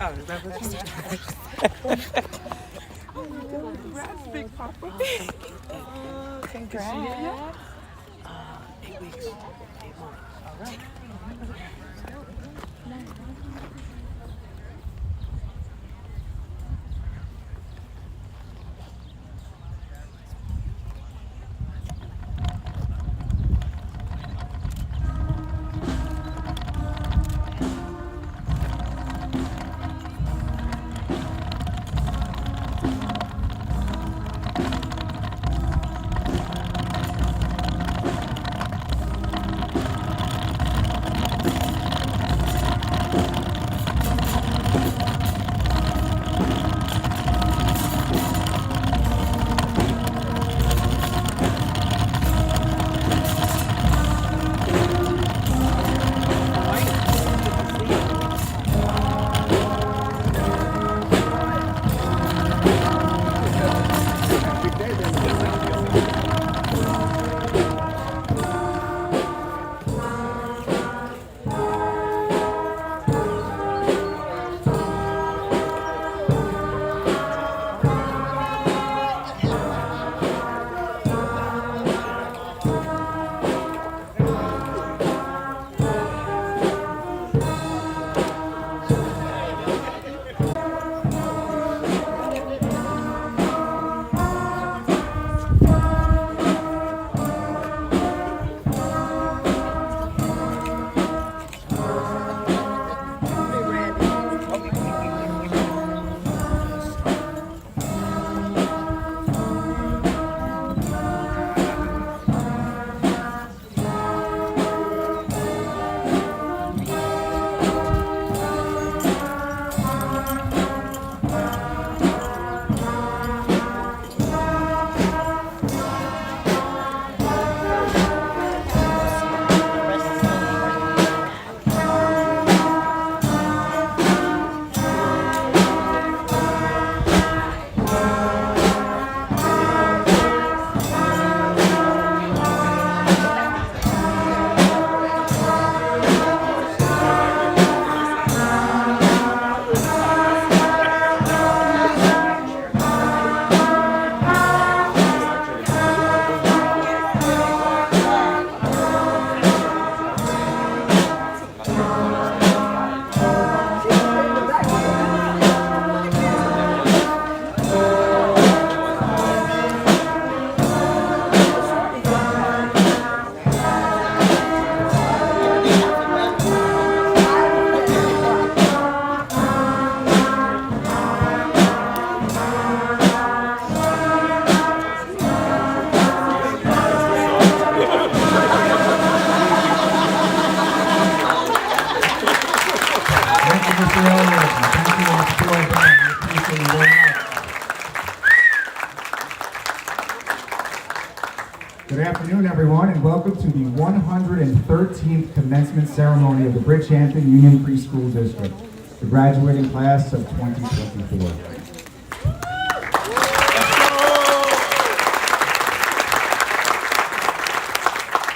Oh, is that what you said? Congrats, Big Papa. Congrats. 8 weeks. 8 months. All right. Good afternoon, everyone, and welcome to the 113th commencement ceremony of the Bridgehampton Union Free School District, the graduating class of 2024.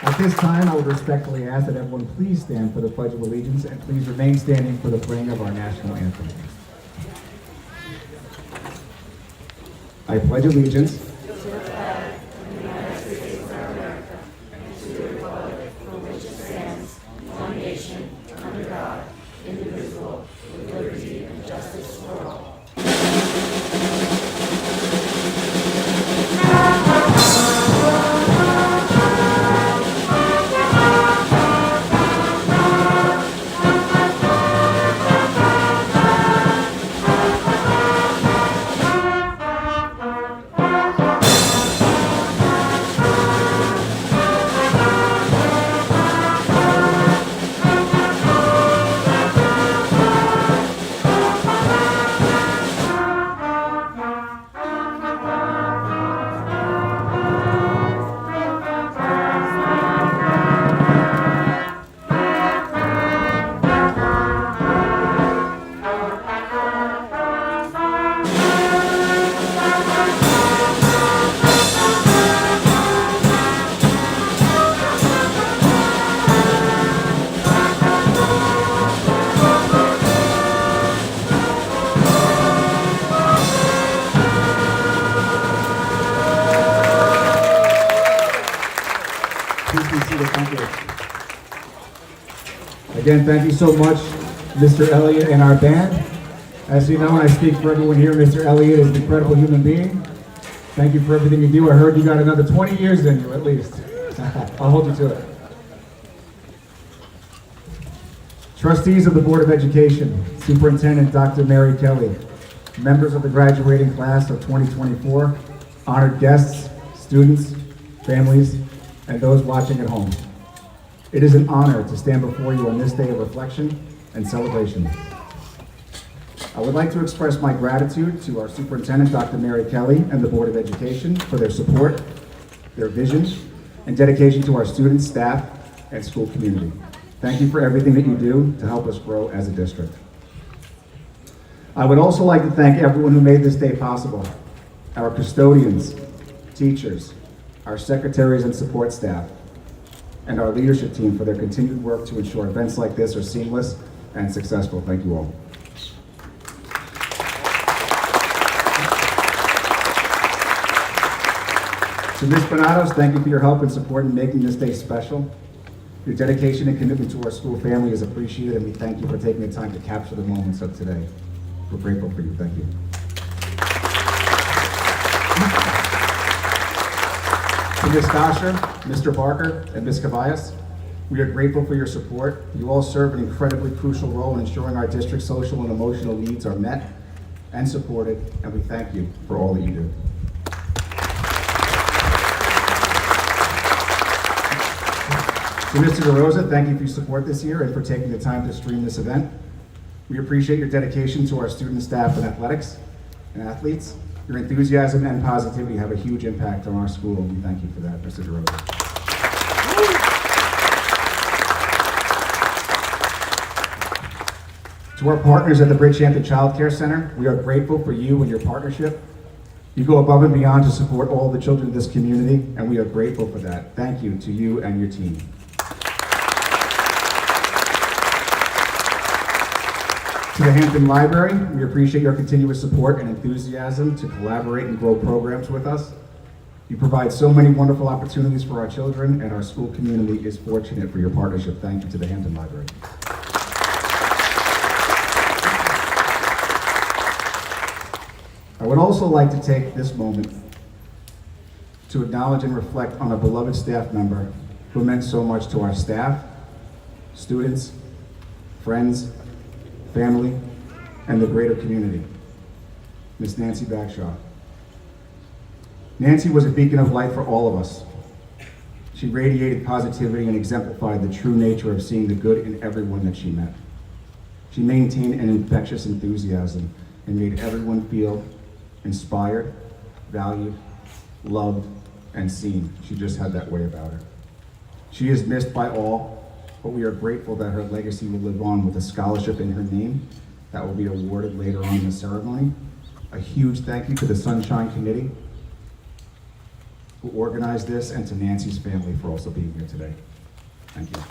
At this time, I would respectfully ask that everyone please stand for the Pledge of Allegiance and please remain standing for the playing of our national anthem. I pledge allegiance Again, thank you so much, Mr. Elliott and our band. As you know, and I speak for everyone here, Mr. Elliott is an incredible human being. Thank you for everything you do. I heard you got another 20 years in you, at least. I'll hold you to it. Trustees of the Board of Education, Superintendent Dr. Mary Kelly, members of the graduating class of 2024, honored guests, students, families, and those watching at home. It is an honor to stand before you on this day of reflection and celebration. I would like to express my gratitude to our Superintendent, Dr. Mary Kelly, and the Board of Education for their support, their vision, and dedication to our students, staff, and school community. Thank you for everything that you do to help us grow as a district. I would also like to thank everyone who made this day possible. Our custodians, teachers, our secretaries and support staff, and our leadership team for their continued work to ensure events like this are seamless and successful. Thank you all. To Ms. Bonatos, thank you for your help and support in making this day special. Your dedication and commitment to our school family is appreciated, and we thank you for taking the time to capture the moments of today. We're grateful for you. Thank you. To Ms. Dasher, Mr. Barker, and Ms. Cavallas, we are grateful for your support. You all serve an incredibly crucial role in ensuring our district's social and emotional needs are met and supported, and we thank you for all that you do. To Mr. DeRosa, thank you for your support this year and for taking the time to stream this event. We appreciate your dedication to our student, staff, and athletics and athletes. Your enthusiasm and positivity have a huge impact on our school, and we thank you for that, Mr. DeRosa. To our partners at the Bridgehampton Child Care Center, we are grateful for you and your partnership. You go above and beyond to support all the children of this community, and we are grateful for that. Thank you to you and your team. To the Hampton Library, we appreciate your continuous support and enthusiasm to collaborate and grow programs with us. You provide so many wonderful opportunities for our children, and our school community is fortunate for your partnership. Thank you to the Hampton Library. I would also like to take this moment to acknowledge and reflect on a beloved staff member who meant so much to our staff, students, friends, family, and the greater community, Miss Nancy Bagshaw. Nancy was a beacon of light for all of us. She radiated positivity and exemplified the true nature of seeing the good in everyone that she met. She maintained an infectious enthusiasm and made everyone feel inspired, valued, loved, and seen. She just had that way about her. She is missed by all, but we are grateful that her legacy will live on with a scholarship in her name that will be awarded later on in the ceremony. A huge thank you to the Sunshine Committee who organized this, and to Nancy's family for also being here today. Thank you.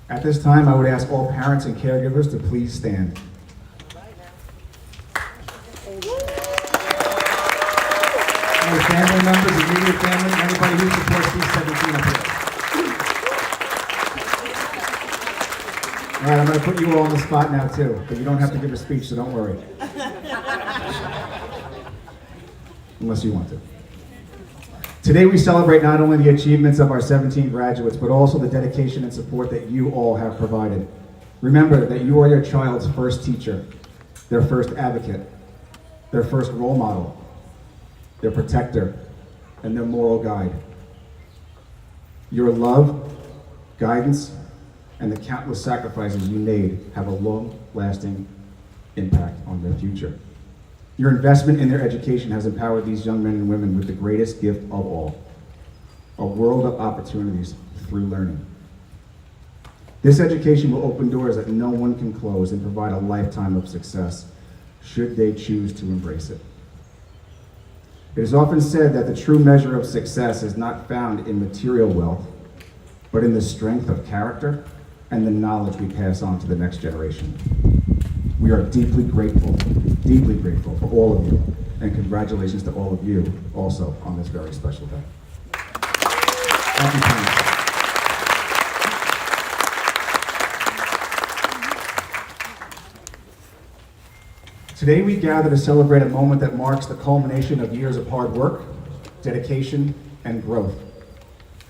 At this time, I would ask all parents and caregivers to please stand. Any family members, immediate family, anybody who supports C-17 up here. All right, I'm going to put you all on the spot now too, but you don't have to give a speech, so don't worry. Unless you want to. Today we celebrate not only the achievements of our 17 graduates, but also the dedication and support that you all have provided. Remember that you are your child's first teacher, their first advocate, their first role model, their protector, and their moral guide. Your love, guidance, and the countless sacrifices you made have a long-lasting impact on their future. Your investment in their education has empowered these young men and women with the greatest gift of all, a world of opportunities through learning. This education will open doors that no one can close and provide a lifetime of success, should they choose to embrace it. It is often said that the true measure of success is not found in material wealth, but in the strength of character and the knowledge we pass on to the next generation. We are deeply grateful for all of you, And congratulations to all of you also on this very special day. Thank you, parents. Today we gather to celebrate a moment that marks the culmination of years of hard work, dedication, and growth.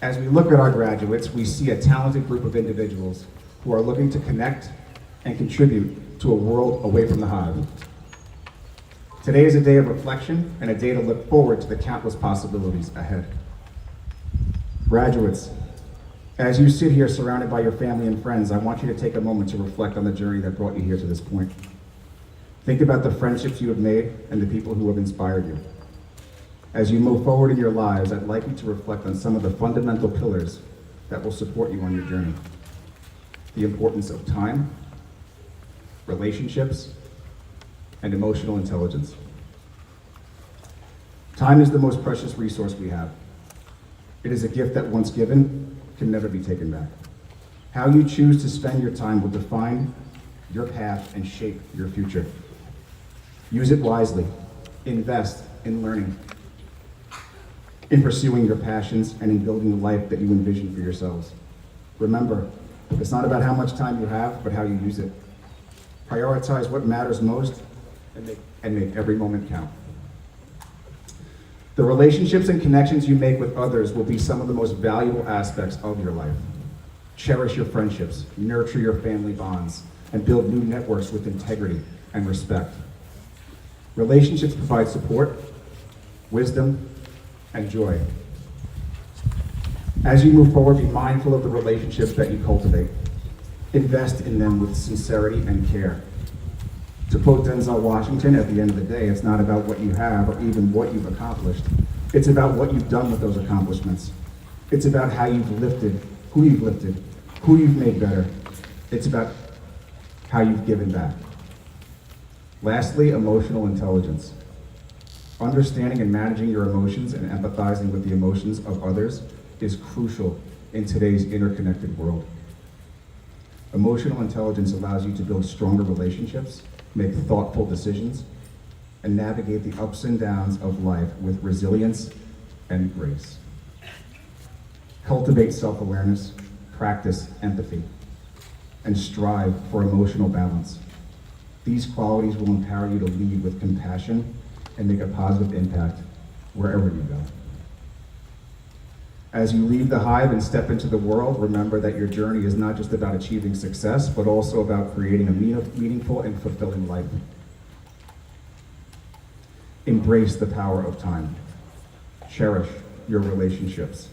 As we look at our graduates, we see a talented group of individuals who are looking to connect and contribute to a world away from the hive. Today is a day of reflection and a day to look forward to the countless possibilities ahead. Graduates, as you sit here surrounded by your family and friends, I want you to take a moment to reflect on the journey that brought you here to this point. Think about the friendships you have made and the people who have inspired you. As you move forward in your lives, I'd like you to reflect on some of the fundamental pillars that will support you on your journey. The importance of time, relationships, and emotional intelligence. Time is the most precious resource we have. It is a gift that once given can never be taken back. How you choose to spend your time will define your path and shape your future. Use it wisely. Invest in learning, in pursuing your passions, and in building the life that you envision for yourselves. Remember, it's not about how much time you have, but how you use it. Prioritize what matters most and make every moment count. The relationships and connections you make with others will be some of the most valuable aspects of your life. Cherish your friendships, nurture your family bonds, and build new networks with integrity and respect. Relationships provide support, wisdom, and joy. As you move forward, be mindful of the relationships that you cultivate. Invest in them with sincerity and care. To quote Denzel Washington, at the end of the day, it's not about what you have or even what you've accomplished. It's about what you've done with those accomplishments. It's about how you've lifted, who you've made better. It's about how you've given back. Lastly, emotional intelligence. Understanding and managing your emotions and empathizing with the emotions of others is crucial in today's interconnected world. Emotional intelligence allows you to build stronger relationships, make thoughtful decisions, and navigate the ups and downs of life with resilience and grace. Cultivate self-awareness, practice empathy, and strive for emotional balance. These qualities will empower you to lead with compassion and make a positive impact wherever you go. As you leave the hive and step into the world, remember that your journey is not just about achieving success, but also about creating a meaningful and fulfilling life. Embrace the power of time. Cherish your relationships.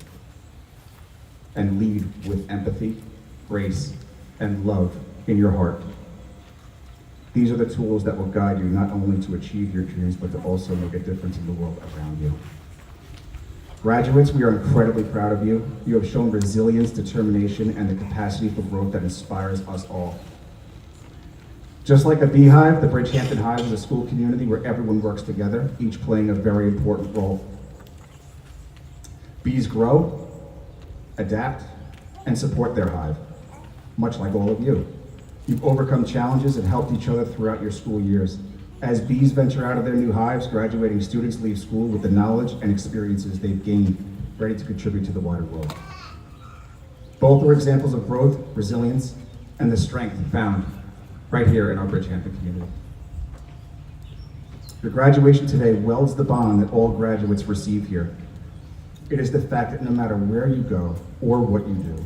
And lead with empathy, grace, and love in your heart. These are the tools that will guide you not only to achieve your dreams, but to also make a difference in the world around you. Graduates, we are incredibly proud of you. You have shown resilience, determination, and the capacity for growth that inspires us all. Just like a beehive, the Bridgehampton Hive is a school community where everyone works together, each playing a very important role. Bees grow, adapt, and support their hive, much like all of you. You've overcome challenges and helped each other throughout your school years. As bees venture out of their new hives, graduating students leave school with the knowledge and experiences they've gained, ready to contribute to the wider world. Both are examples of growth, resilience, and the strength found right here in our Bridgehampton community. Your graduation today welds the bond that all graduates receive here. It is the fact that no matter where you go or what you do,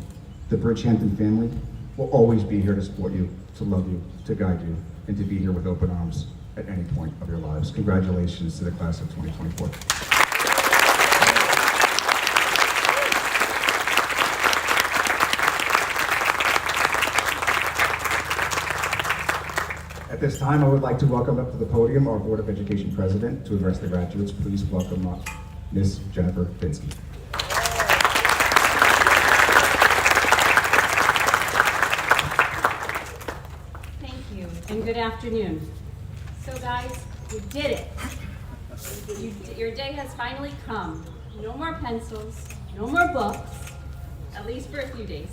the Bridgehampton family will always be here to support you, to love you, to guide you, and to be here with open arms at any point of your lives. Congratulations to the class of 2024. At this time, I would like to welcome up to the podium our Board of Education President to address the graduates. Please welcome Ms. Jennifer Binsky. And good afternoon. So guys, you did it. Your day has finally come. No more pencils, no more books, at least for a few days.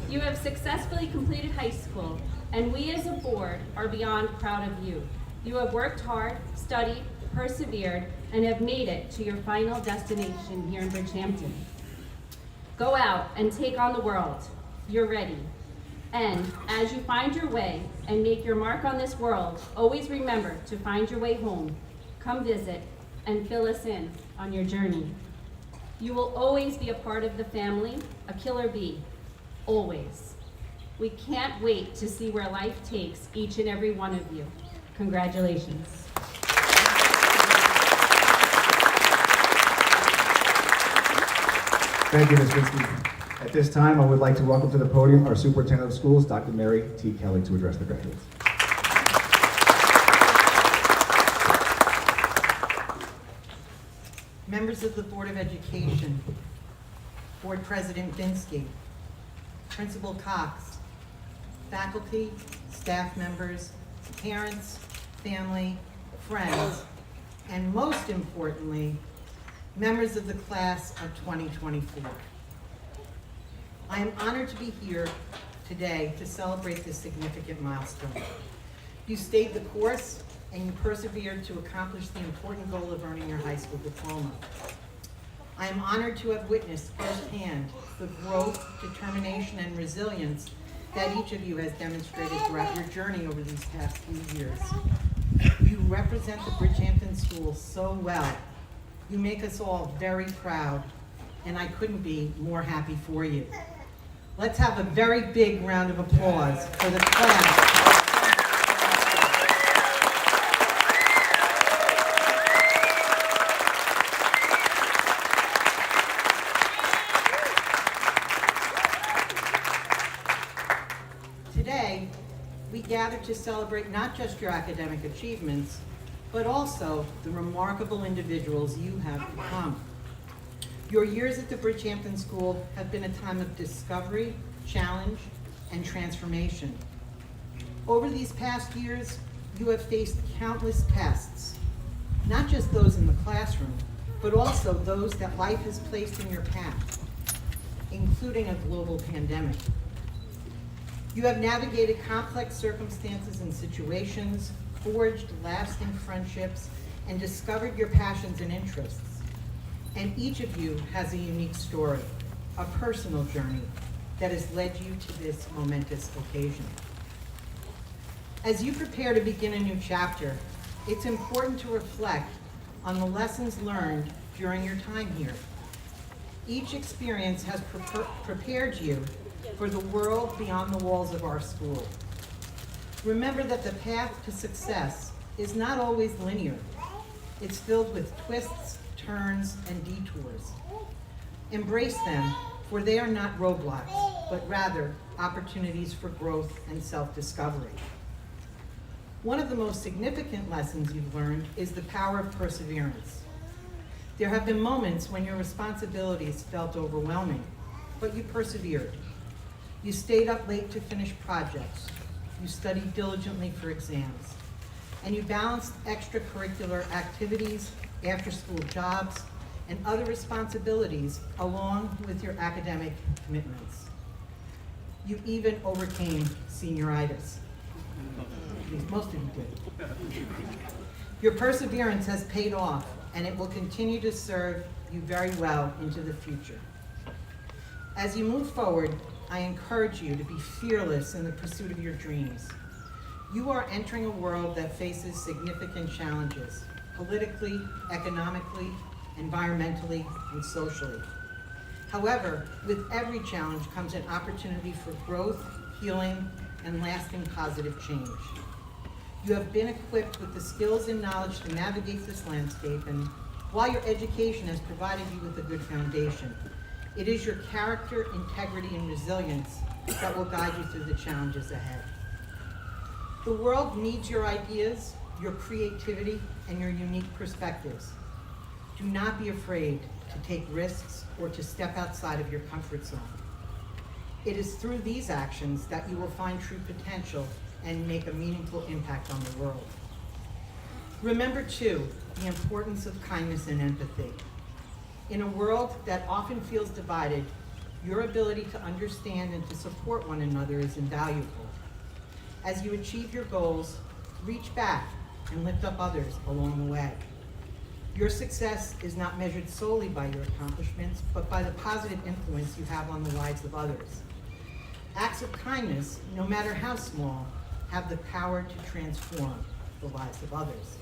You have successfully completed high school, and we as a board are beyond proud of you. You have worked hard, studied, persevered, and have made it to your final destination here in Bridgehampton. Go out and take on the world. You're ready. And as you find your way and make your mark on this world, always remember to find your way home. Come visit and fill us in on your journey. You will always be a part of the family, a killer bee, always. We can't wait to see where life takes each and every one of you. Congratulations. Thank you, Ms. Winsky. At this time, I would like to welcome to the podium our Superintendent of Schools, Dr. Mary T. Kelly, to address the graduates. Members of the Board of Education, Board President Binsky, Principal Cox, faculty, staff members, parents, family, friends, and most importantly, members of the class of 2024. I am honored to be here today to celebrate this significant milestone. You stayed the course and you persevered to accomplish the important goal of earning your high school diploma. I am honored to have witnessed firsthand the growth, determination, and resilience that each of you has demonstrated throughout your journey over these past few years. You represent the Bridgehampton School so well. You make us all very proud, and I couldn't be more happy for you. Let's have a very big round of applause for the class. Today, we gather to celebrate not just your academic achievements, but also the remarkable individuals you have become. Your years at the Bridgehampton School have been a time of discovery, challenge, and transformation. Over these past years, you have faced countless tests, not just those in the classroom, but also those that life has placed in your path, including a global pandemic. You have navigated complex circumstances and situations, forged lasting friendships, and discovered your passions and interests. And each of you has a unique story, a personal journey that has led you to this momentous occasion. As you prepare to begin a new chapter, it's important to reflect on the lessons learned during your time here. Each experience has prepared you for the world beyond the walls of our school. Remember that the path to success is not always linear. It's filled with twists, turns, and detours. Embrace them, for they are not roadblocks, but rather opportunities for growth and self-discovery. One of the most significant lessons you've learned is the power of perseverance. There have been moments when your responsibilities felt overwhelming, but you persevered. You stayed up late to finish projects. You studied diligently for exams. And you balanced extracurricular activities, after-school jobs, and other responsibilities along with your academic commitments. You even overcame senioritis. At least most of you did. Your perseverance has paid off, and it will continue to serve you very well into the future. As you move forward, I encourage you to be fearless in the pursuit of your dreams. You are entering a world that faces significant challenges, politically, economically, environmentally, and socially. However, with every challenge comes an opportunity for growth, healing, and lasting positive change. You have been equipped with the skills and knowledge to navigate this landscape, and while your education has provided you with a good foundation, it is your character, integrity, and resilience that will guide you through the challenges ahead. The world needs your ideas, your creativity, and your unique perspectives. Do not be afraid to take risks or to step outside of your comfort zone. It is through these actions that you will find true potential and make a meaningful impact on the world. Remember, too, the importance of kindness and empathy. In a world that often feels divided, your ability to understand and to support one another is invaluable. As you achieve your goals, reach back and lift up others along the way. Your success is not measured solely by your accomplishments, but by the positive influence you have on the lives of others. Acts of kindness, no matter how small, have the power to transform the lives of others.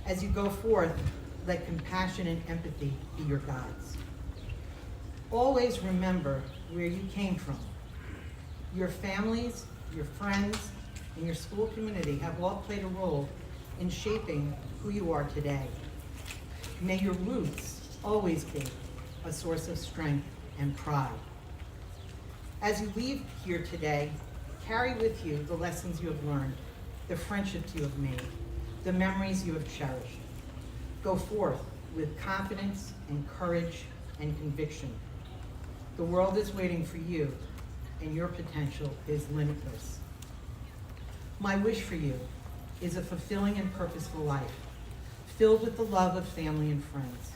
As you go forth, let compassion and empathy be your guides. Always remember where you came from. Your families, your friends, and your school community have all played a role in shaping who you are today. May your roots always be a source of strength and pride. As you leave here today, carry with you the lessons you have learned, the friendships you have made, the memories you have cherished. Go forth with confidence and courage and conviction. The world is waiting for you, and your potential is limitless. My wish for you is a fulfilling and purposeful life, filled with the love of family and friends.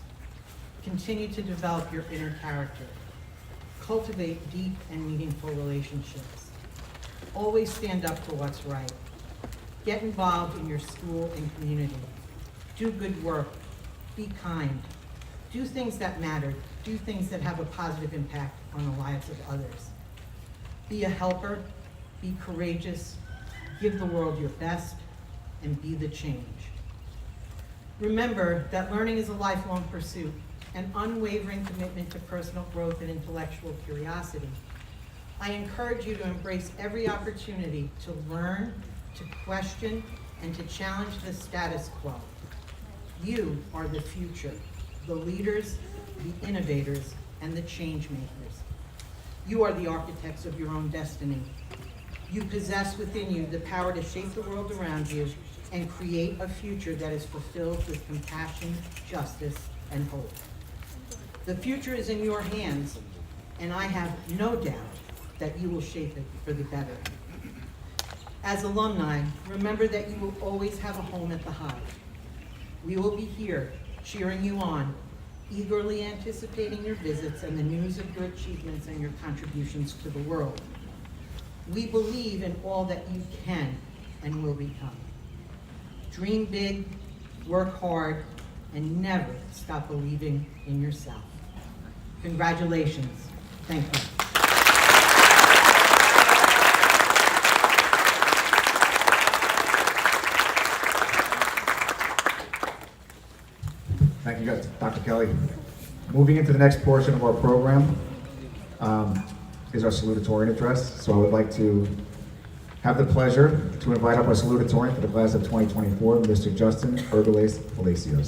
Continue to develop your inner character. Cultivate deep and meaningful relationships. Always stand up for what's right. Get involved in your school and community. Do good work. Be kind. Do things that matter. Do things that have a positive impact on the lives of others. Be a helper. Be courageous. Give the world your best, and be the change. Remember that learning is a lifelong pursuit, an unwavering commitment to personal growth and intellectual curiosity. I encourage you to embrace every opportunity to learn, to question, and to challenge the status quo. You are the future, the leaders, the innovators, and the change makers. You are the architects of your own destiny. You possess within you the power to shape the world around you and create a future that is fulfilled with compassion, justice, and hope. The future is in your hands, and I have no doubt that you will shape it for the better. As alumni, remember that you will always have a home at the Hive. We will be here cheering you on, eagerly anticipating your visits and the news of your achievements and your contributions to the world. We believe in all that you can and will become. Dream big, work hard, and never stop believing in yourself. Congratulations. Thank you. Thank you, guys, Dr. Kelly. Moving into the next portion of our program is our salutatorian address. So I would like to have the pleasure to invite up our salutatorian for the class of 2024, Mr. Justin Urbiles Palacios.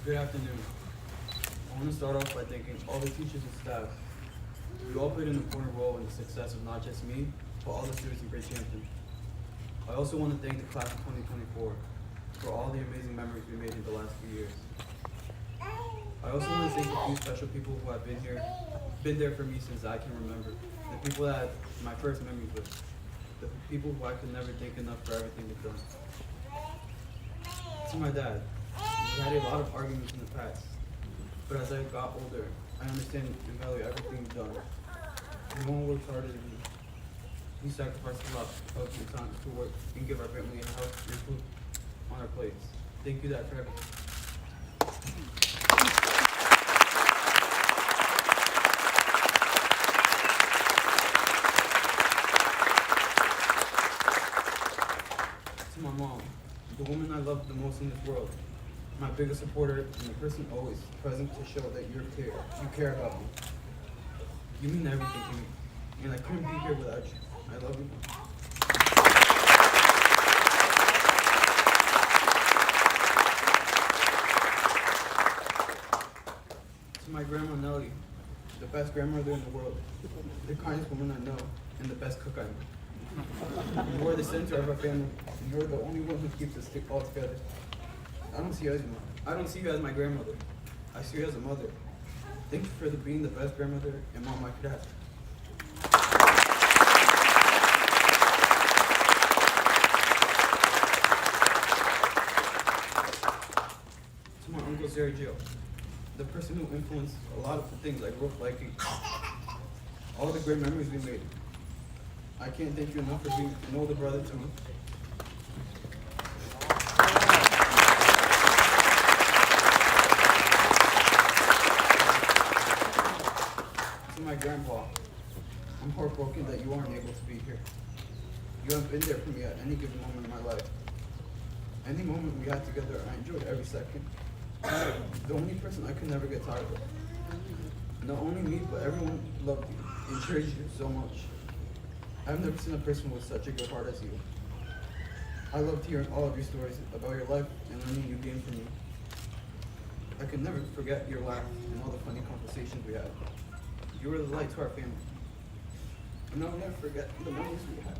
Good afternoon. I want to start off by thanking all the teachers and staff. You all played an important role in the success of not just me, but all the students in Bridgehampton. I also want to thank the class of 2024 for all the amazing memories we made in the last few years. I also want to thank a few special people who have been there for me since I can remember. The people that I had my first memories with. The people who I could never thank enough for everything they've done. To my dad, we had a lot of arguments in the past, but as I got older, I understand and value everything you've done. No one works harder than you. We sacrificed a lot of your time to work and give our family a house and food on our plates. Thank you, Dad, for everything. To my mom, the woman I love the most in this world, my biggest supporter and the person always present to show that you care about me. You mean everything to me, and I couldn't be here without you. I love you. To my grandma Nellie, the best grandmother in the world, the kindest woman I know, and the best cook I know. You are the center of our family, and you're the only one who keeps us all together. I don't see you as my grandmother. I see you as a mother. Thank you for being the best grandmother and mom I could have. To my Uncle military jail. The person who influenced a lot of the things I grew up liking. All the great memories we made. I can't thank you enough for being an older brother to me. To my grandpa, I'm heartbroken that you aren't able to be here. You have been there for me at any given moment in my life. Any moment we had together, I enjoyed every second. The only person I could never get tired of. Not only me, but everyone loved you and cherished you so much. I've never seen a person with such a good heart as you. I loved hearing all of your stories about your life and learning new games from you. I could never forget your laugh and all the funny conversations we had. You were the light to our family. And I'll never forget the memories we had.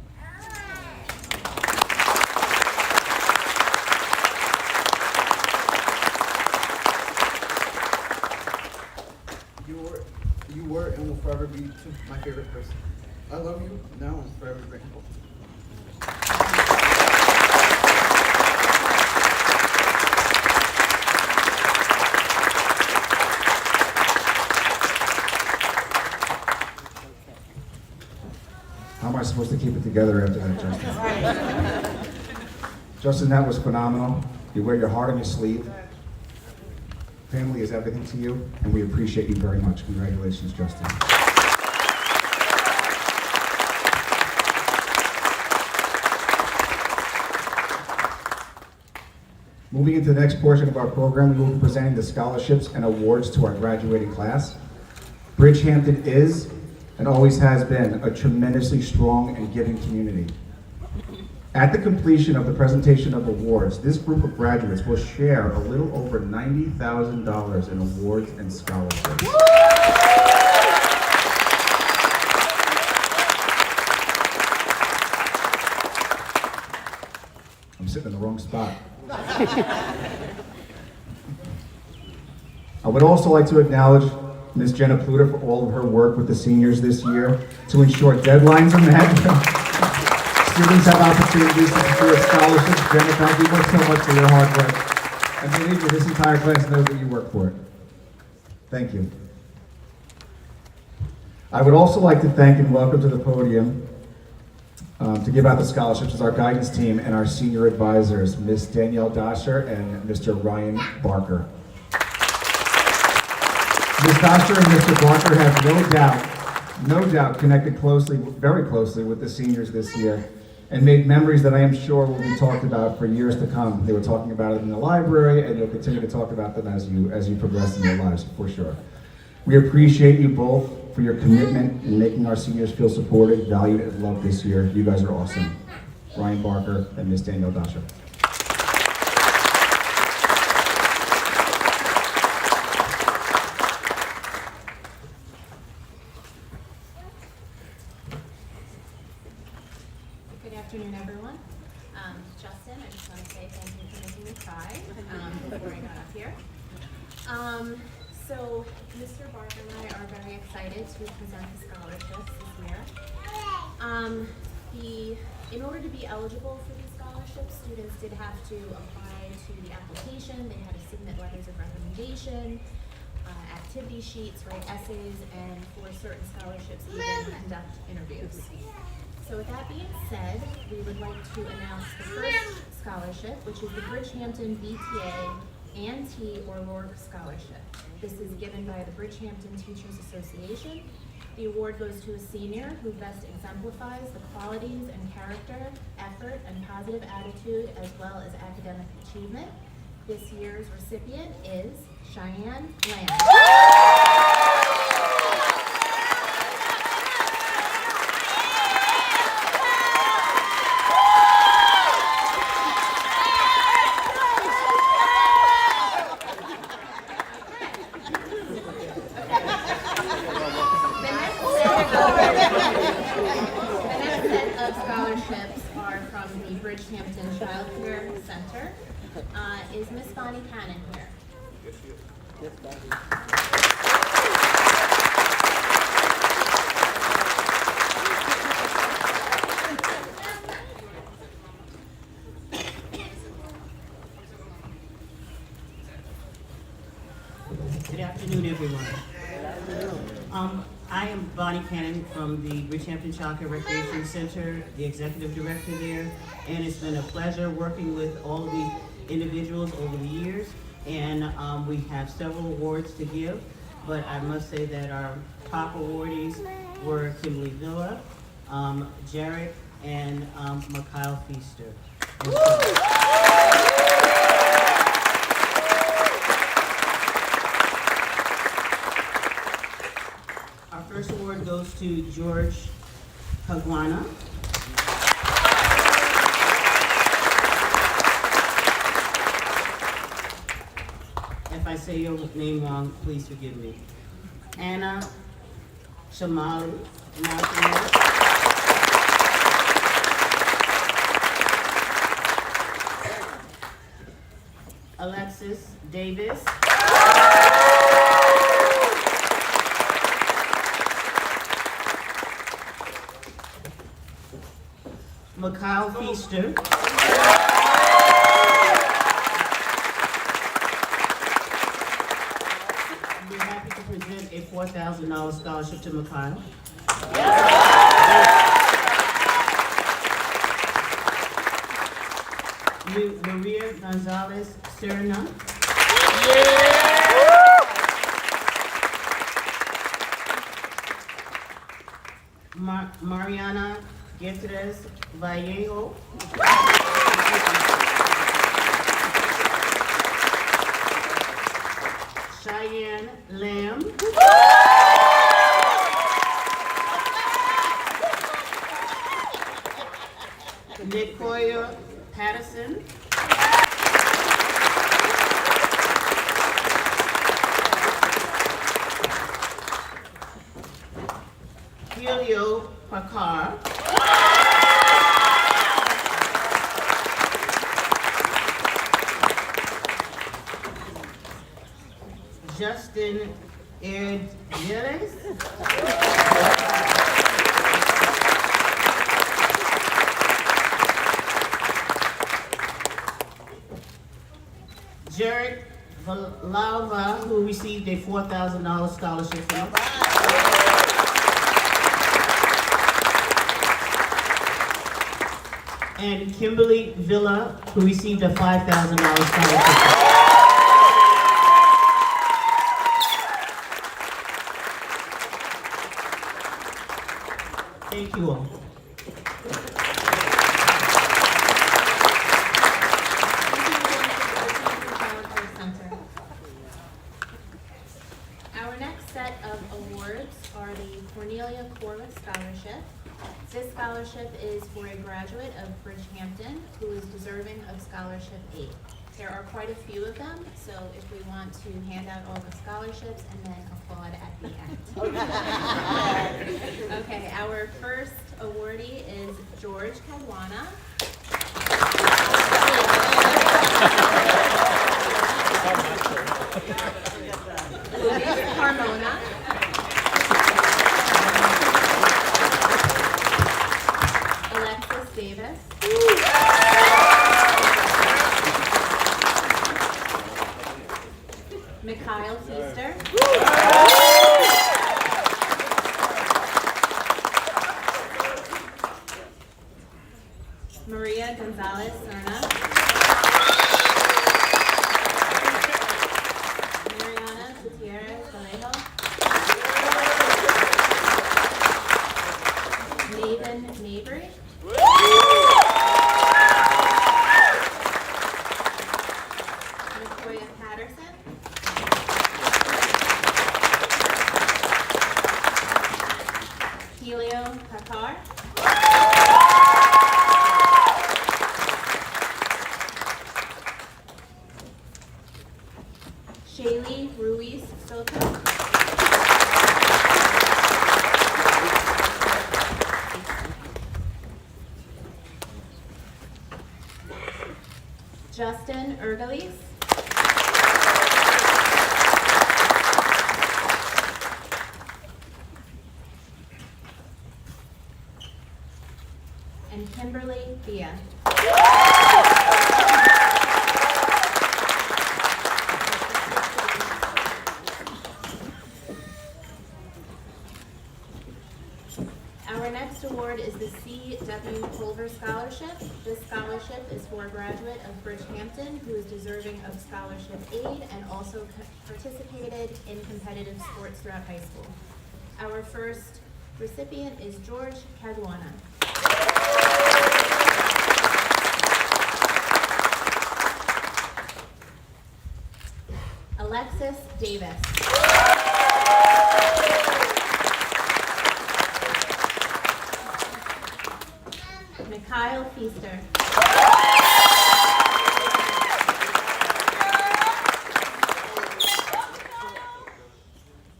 You were and will forever be my favorite person. I love you now and forever grateful. How am I supposed to keep it together after that, Justin? Justin, that was phenomenal. You wear your heart on your sleeve. Family is everything to you, and we appreciate you very much. Congratulations, Justin. Moving into the next portion of our program, we will be presenting the scholarships and awards to our graduating class. Bridgehampton is, and always has been, a tremendously strong and giving community. At the completion of the presentation of awards, this group of graduates will share a little over $90,000 in awards and scholarships. I'm sitting in the wrong spot. I would also like to acknowledge Ms. Jenna Pluta for all of her work with the seniors this year to ensure deadlines are met. Students have opportunities to secure scholarships. Jenna, thank you so much for your hard work. And believe me, this entire class knows that you work for it. Thank you. I would also like to thank and welcome to the podium to give out the scholarships is our guidance team and our senior advisors, Ms. Danielle Dasher and Mr. Ryan Barker. Ms. Dasher and Mr. Barker have no doubt connected very closely with the seniors this year and made memories that I am sure will be talked about for years to come. They were talking about it in the library, and you'll continue to talk about them as you progress in your lives, for sure. We appreciate you both for your commitment in making our seniors feel supported, valued, and loved this year. You guys are awesome. Ryan Barker and Ms. Danielle Dasher. Good afternoon, everyone. Justin, I just want to say thank you for making me cry before I got up here. So Mr. Barker and I are very excited to present the scholarships this year. In order to be eligible for these scholarships, students did have to apply to the application. They had to submit letters of recommendation, activity sheets, write essays, and for certain scholarships, even conduct interviews. So with that being said, we would like to announce the first scholarship, which is the Bridgehampton BTA Ann T. O'Rourke Scholarship. This is given by the Bridgehampton Teachers Association. The award goes to a senior who best exemplifies the qualities and character, effort, and positive attitude, as well as academic achievement. This year's recipient is Cheyenne Lamb. Scholarships are from the Bridgehampton Child Care Center. Is Miss Bonnie Cannon here? Good afternoon, everyone. I am Bonnie Cannon from the Bridgehampton Child Care Recreation Center, the executive director there, and it's been a pleasure working with all of the individuals over the years. And we have several awards to give, but I must say that our top awardees were Kimberly Villa, Jarrett, and Mikhail Feaster. And our first award goes to George Kagwana. If I say your name wrong, please forgive me. Anna Shamali Martinez. Alexis Davis. Mikhail Feaster. We're happy to present a $4,000 scholarship to Mikhail. Maria Gonzalez Serna. Mariana Gutierrez Vallejo. Cheyenne Lamb. Nicoya Patterson. Helio Pakar. Justin Erdeles. Jared Valava, who received a $4,000 scholarship from us. And Kimberly Villa, who received a $5,000 scholarship. Thank you all. Our next set of awards are the Cornelia Corliss Scholarship. This scholarship is for a graduate of Bridgehampton who is deserving of Scholarship 8. There are quite a few of them, so if we want to hand out all the scholarships and then applaud at the end. Okay, our first awardee is George Kagwana. Luis Carmona. Alexis Davis. Mikhail Feaster. Maria Gonzalez Serna. Mariana Gutierrez Vallejo. Nathan Mabry. Nicoya Patterson. Helio Pakar. Shaylee Ruiz Soto. Justin Ergeles. And Kimberly Thea. scholarship is for a graduate of Bridgehampton who is deserving of scholarship aid and also participated in competitive sports throughout high school. Our first recipient is George Caguana. Alexis Davis. Mikhail Feaster.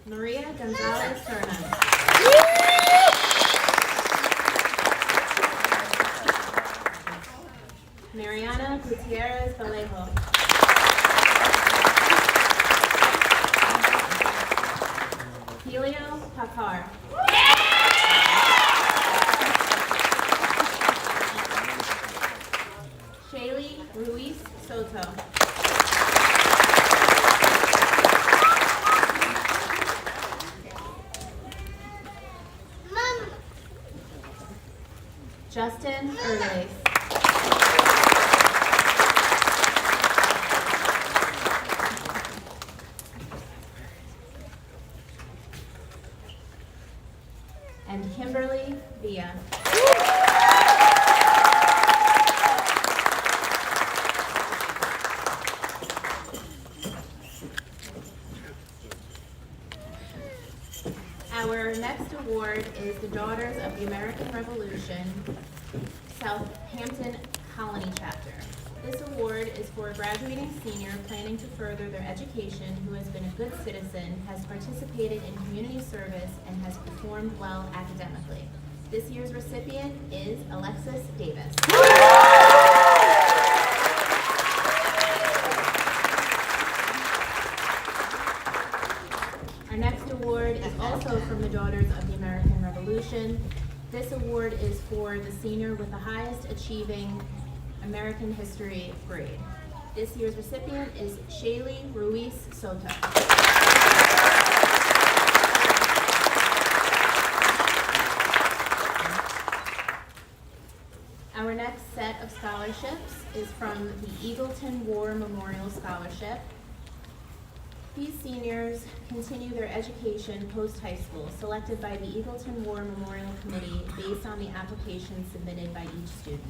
Maria Gonzalez Serna. Mariana Gutierrez Vallejo. Helio Pakar. Shaylee Ruiz Soto. Justin Erlace. And Kimberly Villa. Our next award is the Daughters of the American Revolution, Southampton Colony Chapter. This award is for a graduating senior planning to further their education who has been a good citizen, has participated in community service, and has performed well academically. This year's recipient is Alexis Davis. Our next award is also from the Daughters of the American Revolution. This award is for the senior with the highest achieving American history grade. This year's recipient is Shaylee Ruiz Soto. Our next set of scholarships is from the Eagleton War Memorial Scholarship. These seniors continue their education post-high school, selected by the Eagleton War Memorial Committee based on the applications submitted by each student.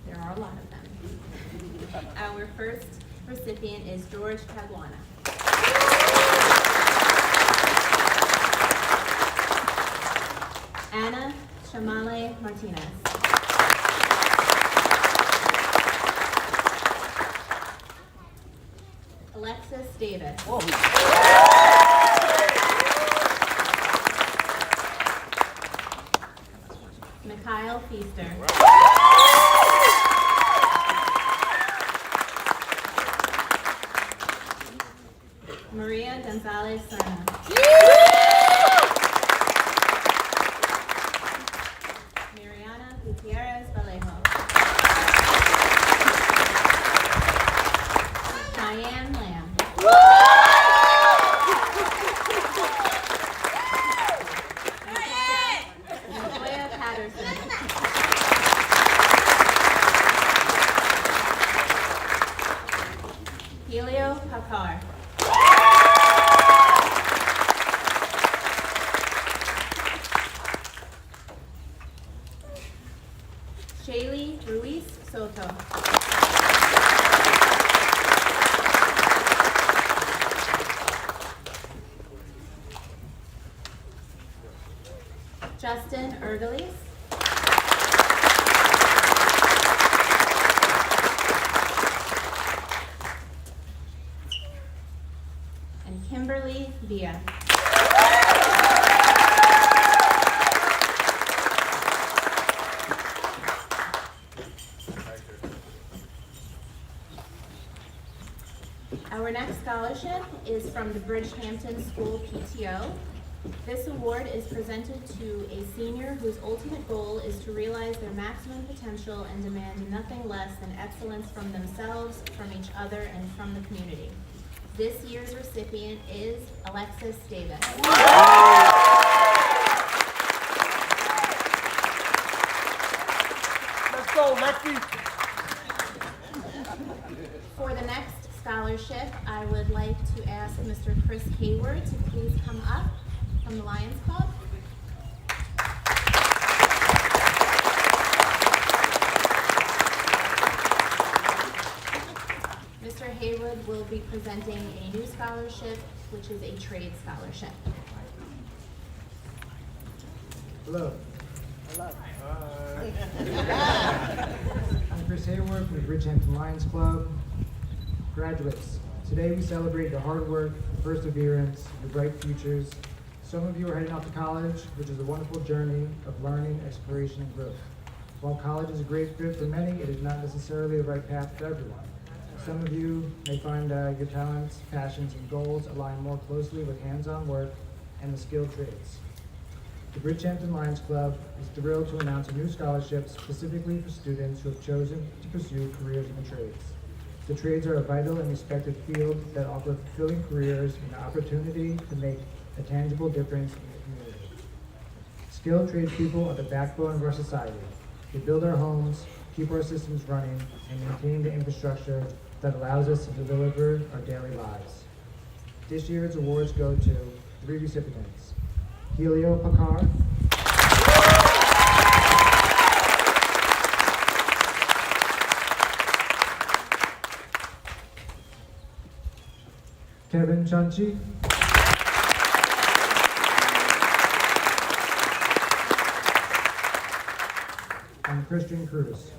There are a lot of them. Our first recipient is George Caguana. Anna Shamale Martinez. Alexis Davis. Mikhail Feaster. Maria Gonzalez Serna. Mariana Gutierrez Vallejo. Cheyenne Lamb. Latoya Patterson. Helio Pakar. Shaylee Ruiz Soto. Justin Ergeles. And Kimberly Villa. Our next scholarship is from the Bridgehampton School PTO. This award is presented to a senior whose ultimate goal is to realize their maximum potential and demand nothing less than excellence from themselves, from each other, and from the community. This year's recipient is Alexis Davis. Let's go, Lexi. scholarship, I would like to ask Mr. Chris Hayward to please come up from the Lions Club. Mr. Hayward will be presenting a new scholarship, which is a trade scholarship. Hello. I'm Chris Hayward from the Bridgehampton Lions Club. Graduates, today we celebrate your hard work, perseverance, your bright futures. Some of you are heading off to college, which is a wonderful journey of learning, exploration, and growth. While college is a great fit for many, it is not necessarily the right path for everyone. Some of you may find your talents, passions, and goals align more closely with hands-on work and the skilled trades. The Bridgehampton Lions Club is thrilled to announce a new scholarship specifically for students who have chosen to pursue careers in the trades. The trades are a vital and respected field that offer fulfilling careers and the opportunity to make a tangible difference in the community. Skilled tradespeople are the backbone of our society. They build our homes, keep our systems running, and maintain the infrastructure that allows us to deliver our daily lives. This year's awards go to 3 recipients: Helio Pacar, Kevin Chanchi, and Christian Cruz.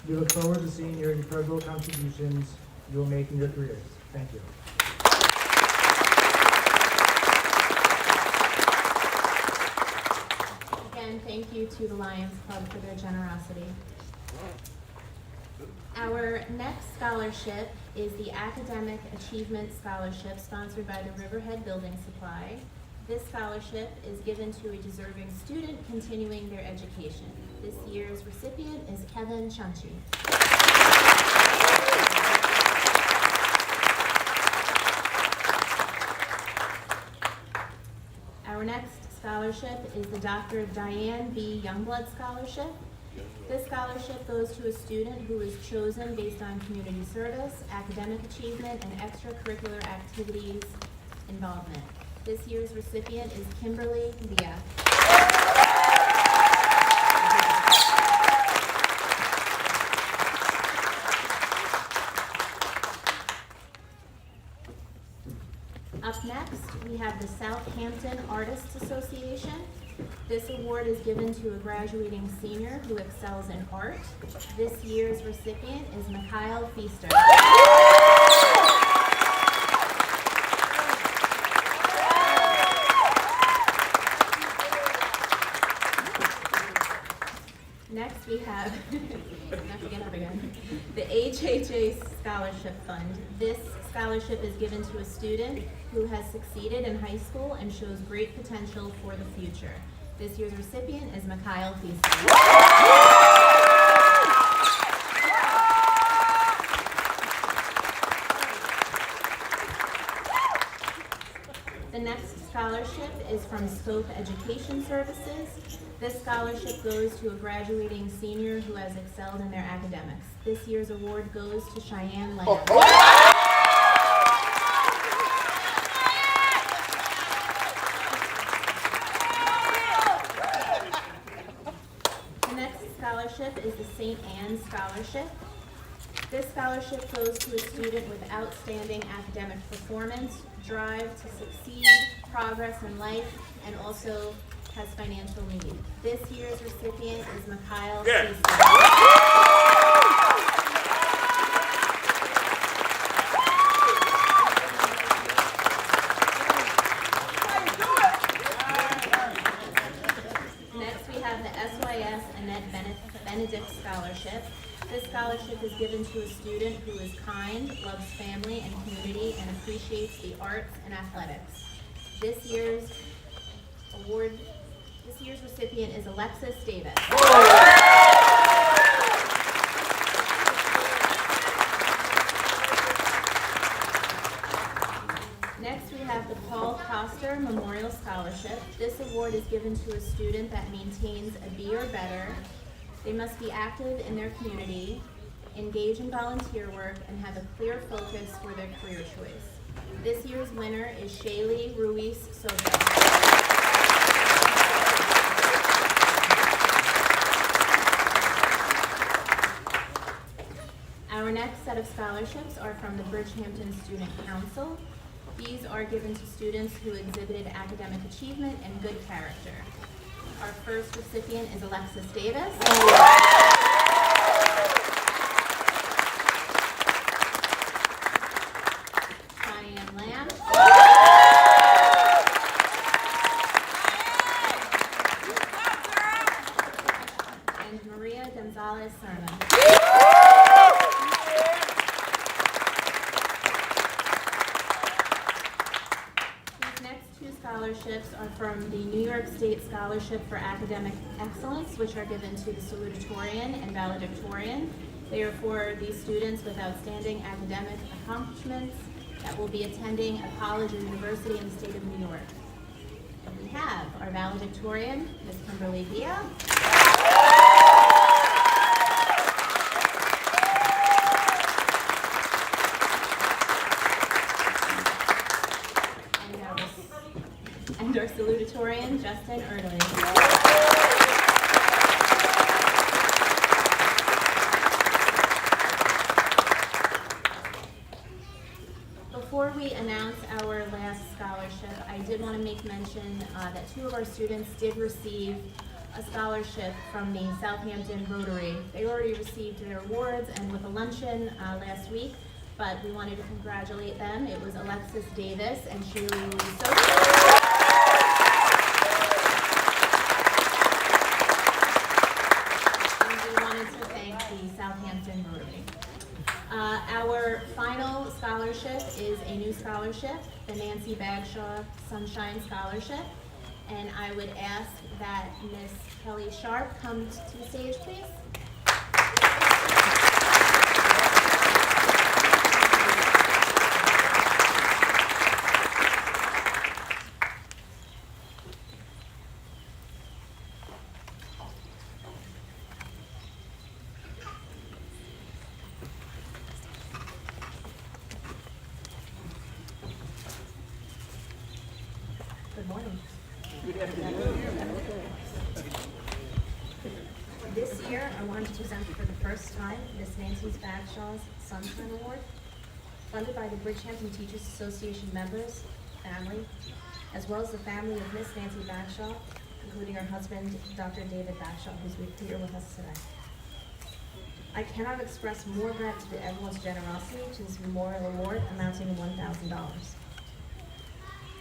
We look forward to seeing your incredible contributions you will make in your careers. Thank you. Again, thank you to the Lions Club for their generosity. Our next scholarship is the Academic Achievement Scholarship sponsored by the Riverhead Building Supply. This scholarship is given to a deserving student continuing their education. This year's recipient is Kevin Chanchi. Our next scholarship is the Dr. Diane B. Youngblood Scholarship. This scholarship goes to a student who is chosen based on community service, academic achievement, and extracurricular activities involvement. This year's recipient is Kimberly Leah. Up next, we have the Southampton Artists Association. This award is given to a graduating senior who excels in art. This year's recipient is Mikhail Feaster. Next we have, not to get up again, the HHA Scholarship Fund. This scholarship is given to a student who has succeeded in high school and shows great potential for the future. This year's recipient is Mikhail Feaster. The next scholarship is from Scope Education Services. This scholarship goes to a graduating senior who has excelled in their academics. This year's award goes to Cheyenne Lamb. The next scholarship is the St. Anne's Scholarship. This scholarship goes to a student with outstanding academic performance, drive to succeed, progress in life, and also has financial need. This year's recipient is Mikhail Feaster. Next, we have the SYS Annette Benedict Scholarship. This scholarship is given to a student who is kind, loves family and community, and appreciates the arts and athletics. This year's recipient is Alexis Davis. Next, we have the Paul Coster Memorial Scholarship. This award is given to a student that maintains a B or better. They must be active in their community, engage in volunteer work, and have a clear focus for their career choice. This year's winner is Shaylee Ruiz Soto. Our next set of scholarships are from the Bridgehampton Student Council. These are given to students who exhibited academic achievement and good character. Our first recipient is Alexis Davis. Cheyenne Lamb. And Maria Gonzalez Sermon. Scholarships are from the New York State Scholarship for Academic Excellence, which are given to the Salutatorian and Valedictorian. They are for these students with outstanding academic accomplishments that will be attending a college or university in the state of New York. And we have our Valedictorian, Ms. Kimberly Villa. And our salutatorian, Justin Erdely. Before we announce our last scholarship, I did want to make mention that 2 of our students did receive a scholarship from the Southampton Rotary. They already received their awards and with a luncheon last week, but we wanted to congratulate them. It was Alexis Davis and Shaylee Russo. Southampton Rotary. Our final scholarship is a new scholarship, the Nancy Bagshaw Sunshine Scholarship. And I would ask that Miss Kelly Sharp come to the stage, please. Good morning. This year, I wanted to present for the first time Miss Nancy Bagshaw's Sunshine Award, funded by the Bridgehampton Teachers Association members, family, as well as the family of Miss Nancy Bagshaw, including her husband, Dr. David Bagshaw, who's here with us today. I cannot express more gratitude to everyone's generosity to this memorial award amounting to $1,000.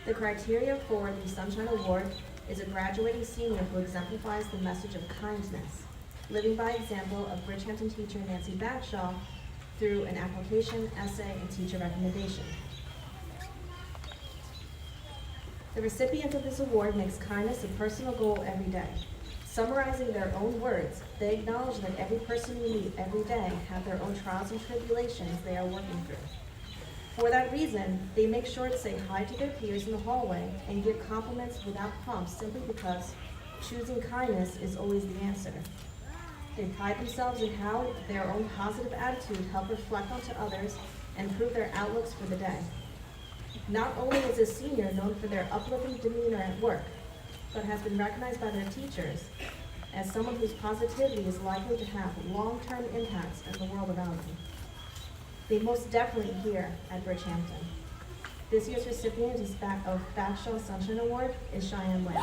The criteria for the Sunshine Award is a graduating senior who exemplifies the message of kindness, living by example of Bridgehampton teacher Nancy Bagshaw through an application, essay, and teacher recommendation. The recipient of this award makes kindness a personal goal every day. Summarizing their own words, they acknowledge that every person we meet every day have their own trials and tribulations they are working through. For that reason, they make sure to say hi to their peers in the hallway and give compliments without prompts simply because choosing kindness is always the answer. They pride themselves in how their own positive attitude help reflect onto others and improve their outlooks for the day. Not only is a senior known for their uplifting demeanor at work, but has been recognized by their teachers as someone whose positivity is likely to have long-term impacts in the world around them. They most definitely here at Bridgehampton. This year's recipient of Bagshaw Sunshine Award is Cheyenne Lamb.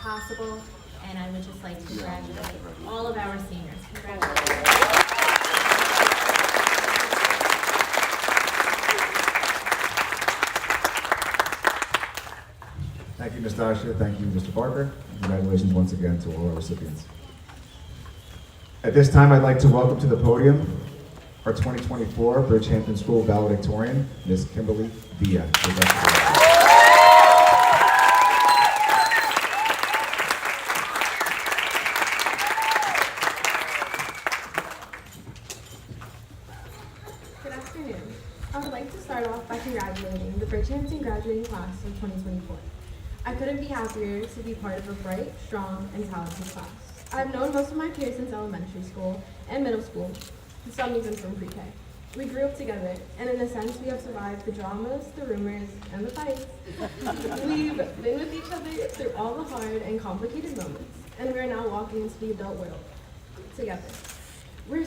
Possible, and I would just like to congratulate all of our seniors. Congratulations. Thank you, Ms. Dasha. Thank you, Mr. Barker. Congratulations once again to all our recipients. At this time, I'd like to welcome to the podium our 2024 Bridgehampton School Valedictorian, Ms. Kimberly Villa. Good afternoon. I would like to start off by congratulating the Bridgehampton graduating class of 2024. I couldn't be happier to be part of a bright, strong, and talented class. I've known most of my peers since elementary school and middle school, some even from pre-K. We grew up together, and in a sense, we have survived the dramas, the rumors, and the fights. We've been with each other through all the hard and complicated moments, and we are now walking into the adult world together. We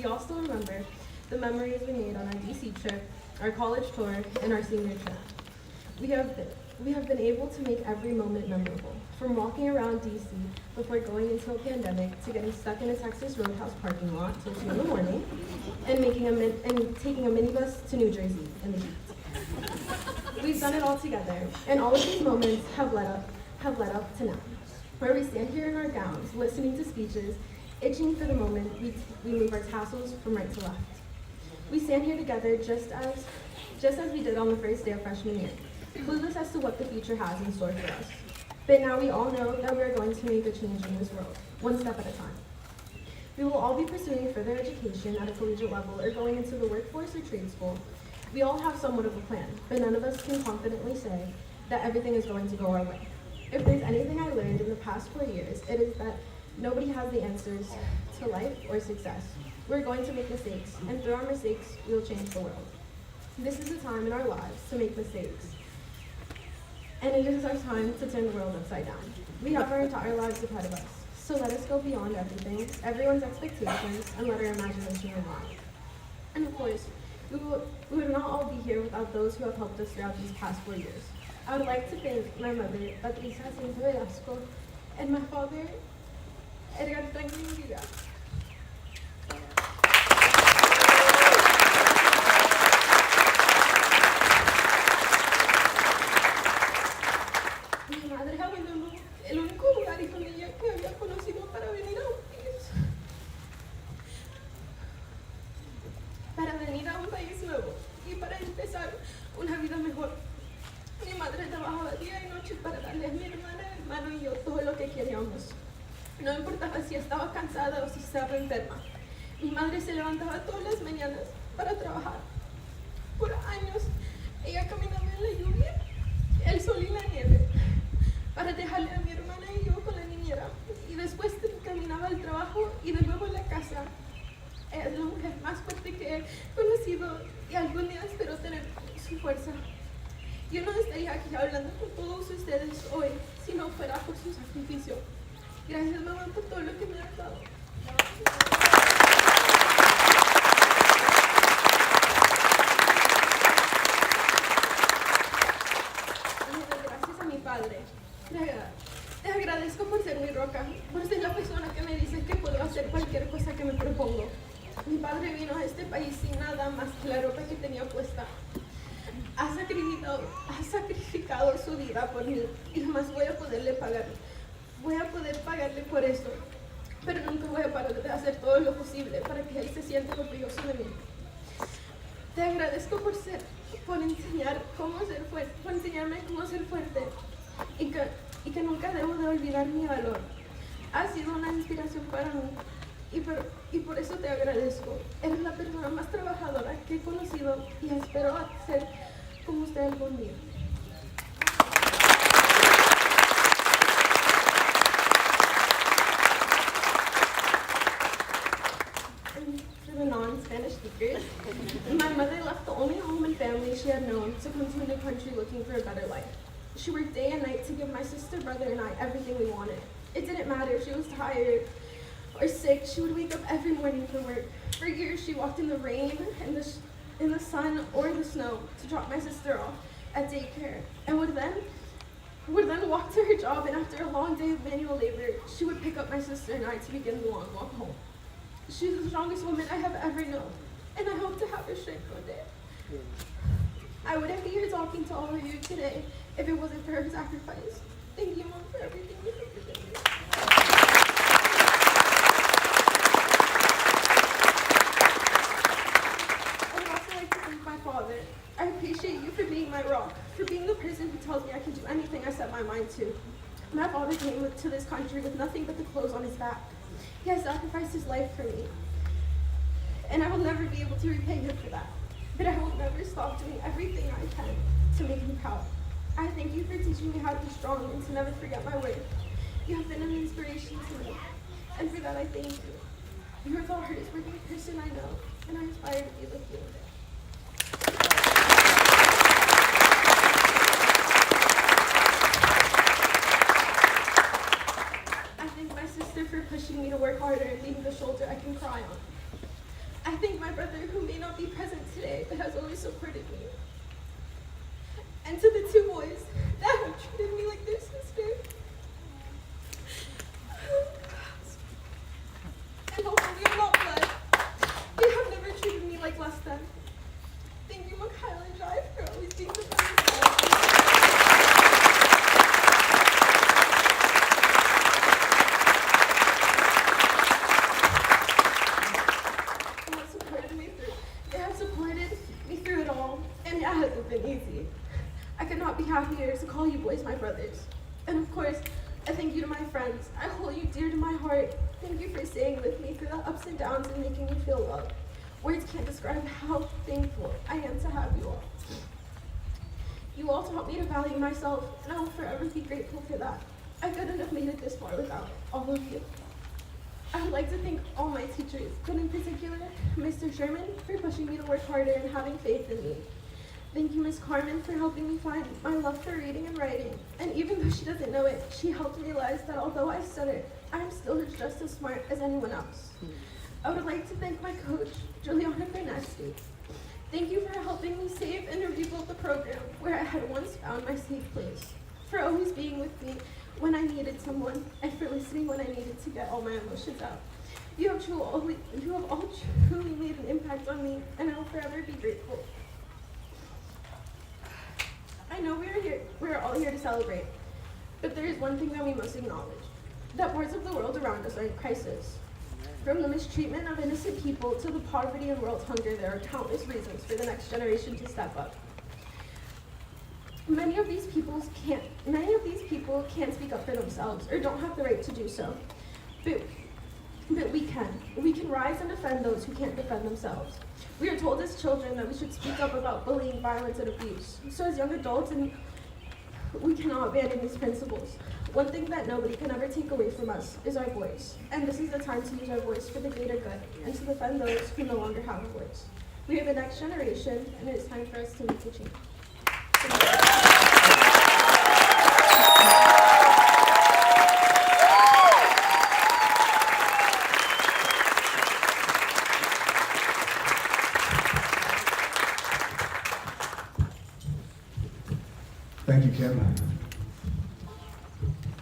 all still remember the memories we made on our DC trip, our college tour, and our senior trip. We have been able to make every moment memorable, from walking around DC before going into a pandemic to getting stuck in a Texas Roadhouse parking lot till 2 in the morning, and taking a minibus to New Jersey in the heat. We've done it all together, and all of these moments have led up to now, where we stand here in our gowns, listening to speeches, itching for the moment we move our tassels from right to left. We stand here together just as we did on the first day of freshman year, clueless as to what the future has in store for us. But now we all know that we are going to make a change in this world, one step at a time. We will all be pursuing further education at a collegiate level or going into the workforce or trade school. We all have somewhat of a plan, but none of us can confidently say that everything is going to go our way. If there's anything I learned in the past 4 years, it is that nobody has the answers to life or success. We're going to make mistakes, and through our mistakes, we'll change the world. This is a time in our lives to make mistakes, and it is our time to turn the world upside down. We have our entire lives ahead of us, so let us go beyond everything, everyone's expectations, and let our imagination run wild. And of course, we would not all be here without those who have helped us throughout these past 4 years. I would like to thank my mother, Patricia Cinto Velasco, and my father, Edgar Franklin Villa. Mi madre abandonó el único lugar y familia que había conocido para venir a un país nuevo y para empezar una vida mejor. Mi madre trabajaba día y noche para darle a mi hermano y yo todo lo que queríamos. No importaba si estaba cansada o si estaba enferma. Mi madre se levantaba todas las mañanas para trabajar. Por años, ella caminaba en la lluvia, el sol y la nieve para dejarle a mi hermana y yo con la niñera. Y después caminaba al trabajo y de nuevo a la casa. Es la mujer más fuerte que he conocido y algún día espero tener su fuerza. Yo no estaría aquí hablando con todos ustedes hoy si no fuera por su sacrificio. Gracias, mamá, por todo lo que me has dado. Gracias a mi padre. Te agradezco por ser mi roca, por ser la persona que me dice que puedo hacer cualquier cosa que me propongo. Mi padre vino a este país sin nada más que la ropa que tenía puesta. Ha sacrificado su vida por mí y jamás voy a poder pagarle por eso, pero nunca voy a parar de hacer todo lo posible para que él se sienta orgulloso de mí. Te agradezco por enseñarme cómo ser fuerte y que nunca debo de olvidar mi valor. Has sido una inspiración para mí y por eso te agradezco. Eres la persona más trabajadora que he conocido y espero ser como usted algún día. For the non-Spanish speakers, my mother left the only home and family she had known to come to a new country looking for a better life. She worked day and night to give my sister, brother, and I everything we wanted. It didn't matter if she was tired or sick, she would wake up every morning for work. For years, she walked in the rain, in the sun, or the snow to drop my sister off at daycare, and would then walk to her job, and after a long day of manual labor, she would pick up my sister and I to begin the long walk home. She's the strongest woman I have ever known, and I hope to have her strength one day. I wouldn't be here talking to all of you today if it wasn't for her sacrifice. Thank you, Mom, for everything you did for me. mine too. My father came to this country with nothing but the clothes on his back. He has sacrificed his life for me, and I will never be able to repay him for that. But I will never stop doing everything I can to make him proud. I thank you for teaching me how to be strong and to never forget my worth. You have been an inspiration to me, and for that I thank you. You are the hardest working person I know, and I aspire to be like you. I thank my sister for pushing me to work harder and being the shoulder I can cry on. I thank my brother who may not be present today, but has always supported me. And to the 2 boys that have treated me like their sister. And hopefully I'm not blood. They have never treated me like less than. Thank you, Mikhail and Jai, for always being the best. They have supported me through it all, and it hasn't been easy. I could not be happier to call you boys my brothers. And of course, I thank you to my friends. I hold you dear to my heart. Thank you for staying with me through the ups and downs and making me feel loved. Words can't describe how thankful I am to have you all. You all taught me to value myself, and I will forever be grateful for that. I couldn't have made it this far without all of you. I would like to thank all my teachers, but in particular, Mr. Sherman for pushing me to work harder and having faith in me. Thank you, Ms. Carmen, for helping me find my love for reading and writing. And even though she doesn't know it, she helped realize that although I stutter, I'm still just as smart as anyone else. I would like to thank my coach, Juliana Bernesti. Thank you for helping me save and rebuild the program where I had once found my safe place, for always being with me when I needed someone, and for listening when I needed to get all my emotions out. You have all truly made an impact on me, and I will forever be grateful. I know we're all here to celebrate, but there is one thing that we must acknowledge, that parts of the world around us are in crisis. From the mistreatment of innocent people to the poverty and world hunger, there are countless reasons for the next generation to step up. Many of these people can't speak up for themselves or don't have the right to do so, but we can. We can rise and defend those who can't defend themselves. We are told as children that we should speak up about bullying, violence, and abuse. So as young adults, we cannot abandon these principles. One thing that nobody can ever take away from us is our voice. And this is the time to use our voice for the greater good and to defend those who no longer have a voice. We are the next generation, and it is time for us to make a change. Thank you, Kim.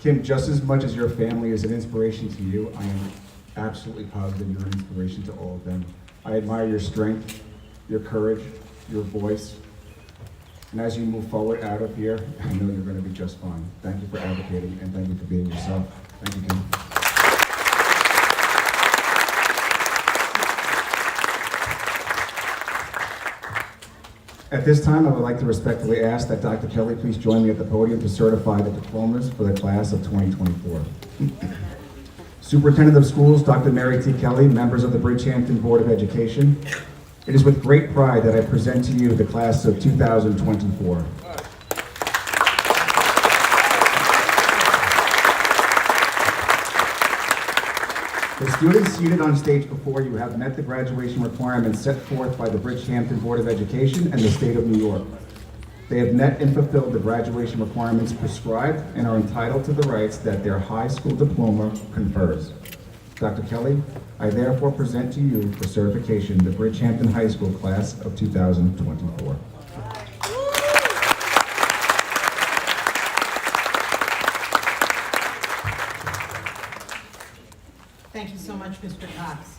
Kim, just as much as your family is an inspiration to you, I am absolutely positive you're an inspiration to all of them. I admire your strength, your courage, your voice, and as you move forward out of here, I know you're going to be just fine. Thank you for advocating, and thank you for being yourself. Thank you, Kim. At this time, I would like to respectfully ask that Dr. Kelly please join me at the podium to certify the diplomas for the class of 2024. Superintendent of Schools, Dr. Mary T. Kelly, members of the Bridgehampton Board of Education, it is with great pride that I present to you the class of 2024. The students seated on stage before you have met the graduation requirements set forth by the Bridgehampton Board of Education and the State of New York. They have met and fulfilled the graduation requirements prescribed and are entitled to the rights that their high school diploma confers. Dr. Kelly, I therefore present to you for certification the Bridgehampton High School class of 2024. Thank you so much, Mr. Cox.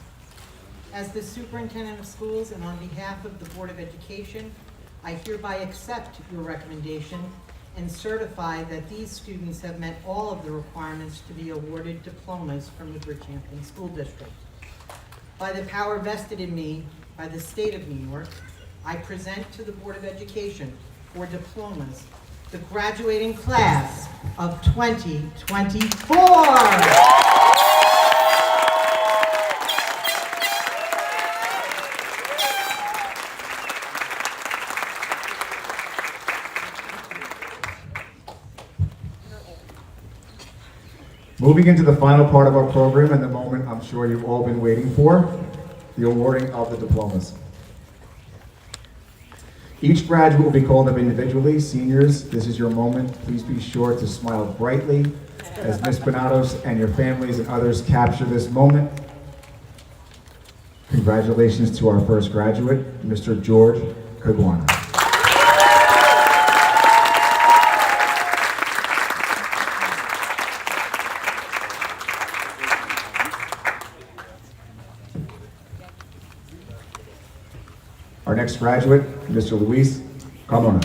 As the Superintendent of Schools and on behalf of the Board of Education, I hereby accept your recommendation and certify that these students have met all of the requirements to be awarded diplomas from the Bridgehampton School District. By the power vested in me by the State of New York, I present to the Board of Education for diplomas the graduating class of 2024. Moving into the final part of our program and the moment I'm sure you've all been waiting for, the awarding of the diplomas. Each graduate will be called up individually. Seniors, this is your moment. Please be sure to smile brightly as Ms. Bonatos and your families and others capture this moment. Congratulations to our first graduate, Mr. George Caguana. Our next graduate, Mr. Luis Carmona.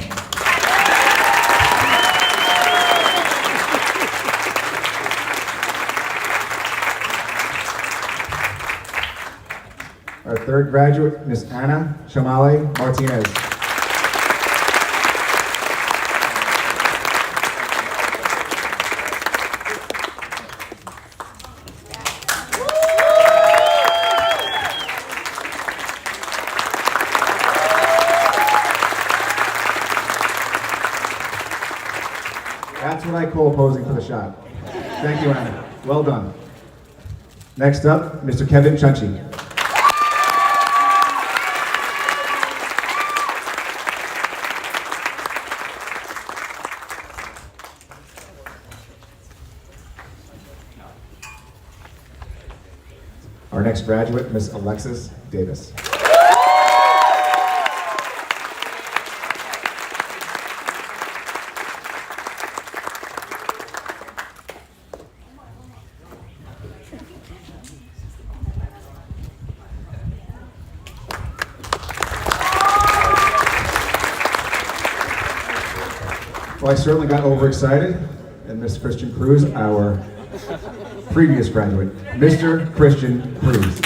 Our third graduate, Ms. Anna Chamale Martinez. That's what I call posing for the shot. Thank you, Anna. Well done. Next up, Mr. Kevin Chunchi. Our next graduate, Ms. Alexis Davis. Well, I certainly got overexcited, and Ms. Christian Cruz, our previous graduate, Mr. Christian Cruz.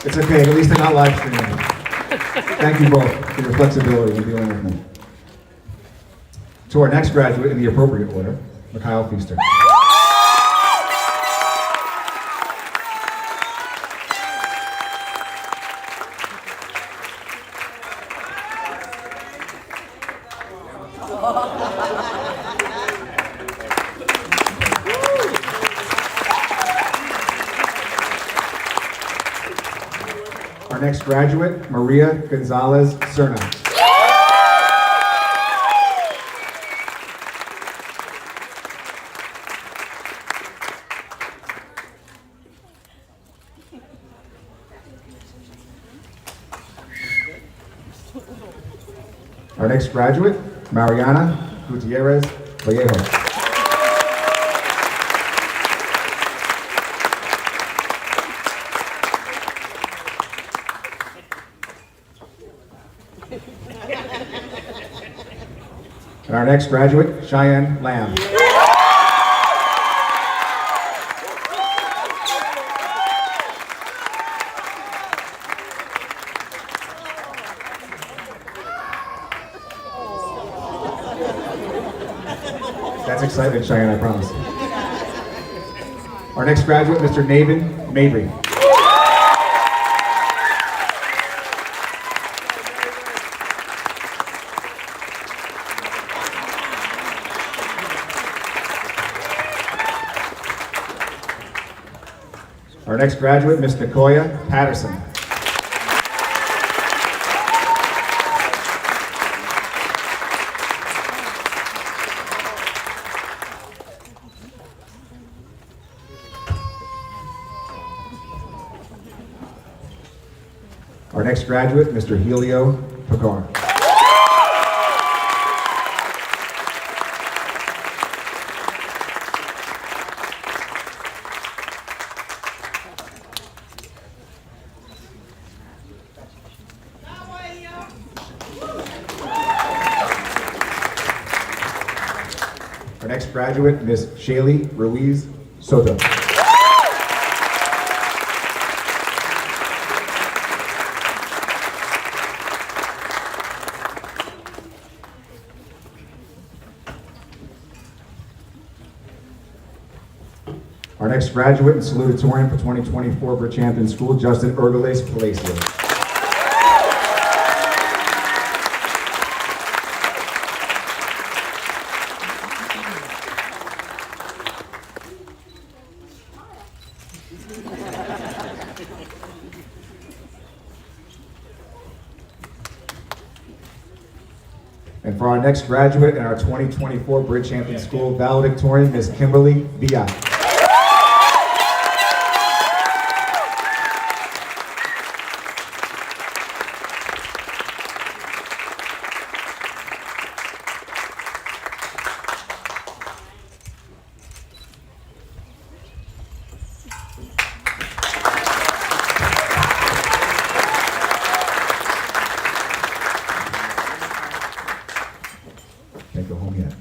It's okay, at least I got live streaming. Thank you both for your flexibility in dealing with me. To our next graduate in the appropriate order, Mikhail Feaster. Our next graduate, Maria Gonzalez Cerna. Our next graduate, Mariana Gutierrez Vallejo. And our next graduate, Cheyenne Lamb. That's exciting, Cheyenne, I promise. Our next graduate, Mr. Navin Mabry. Our next graduate, Ms. Nicoya Patterson. Our next graduate, Mr. Helio Picard. Our next graduate, Ms. Shaylee Ruiz Soto. Our next graduate and salutatorian for 2024 Bridgehampton School, Justin Ergeles Palacios. And for our next graduate in our 2024 Bridgehampton School Valedictorian, Ms. Kimberly Villa. Can't go home yet.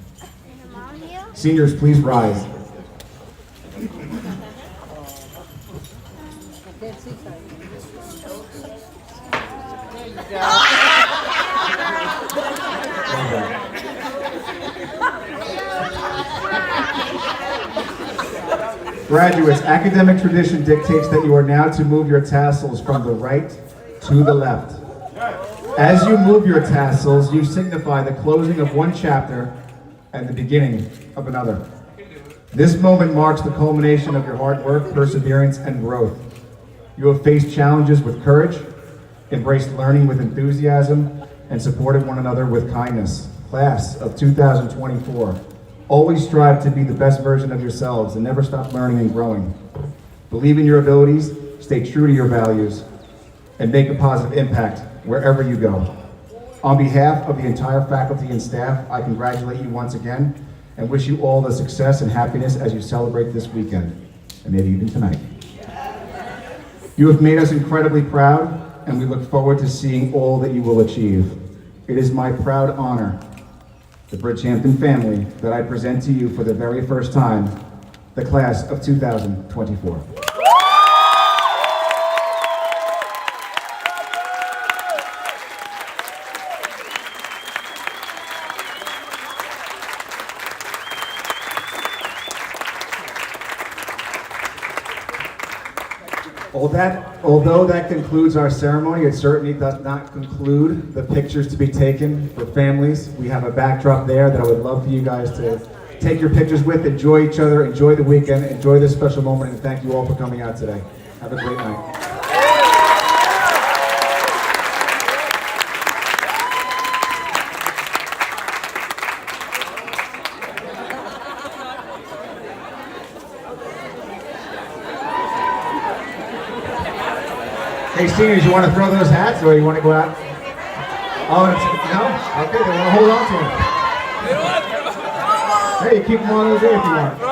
Seniors, please rise. Graduates, academic tradition dictates that you are now to move your tassels from the right to the left. As you move your tassels, you signify the closing of one chapter and the beginning of another. This moment marks the culmination of your hard work, perseverance, and growth. You have faced challenges with courage, embraced learning with enthusiasm, and supported one another with kindness. Class of 2024, always strive to be the best version of yourselves and never stop learning and growing. Believe in your abilities, stay true to your values, and make a positive impact wherever you go. On behalf of the entire faculty and staff, I congratulate you once again and wish you all the success and happiness as you celebrate this weekend, and maybe even tonight. You have made us incredibly proud, and we look forward to seeing all that you will achieve. It is my proud honor, the Bridgehampton family, that I present to you for the very first time, the class of 2024. Although that concludes our ceremony, it certainly does not conclude the pictures to be taken for families. We have a backdrop there that I would love for you guys to take your pictures with, enjoy each other, enjoy the weekend, enjoy this special moment, and thank you all for coming out today. Have a great night. Hey, seniors, you want to throw those hats or you want to go out? Oh, no? Okay, they want to hold on to them. Hey, you keep them on over there if you want.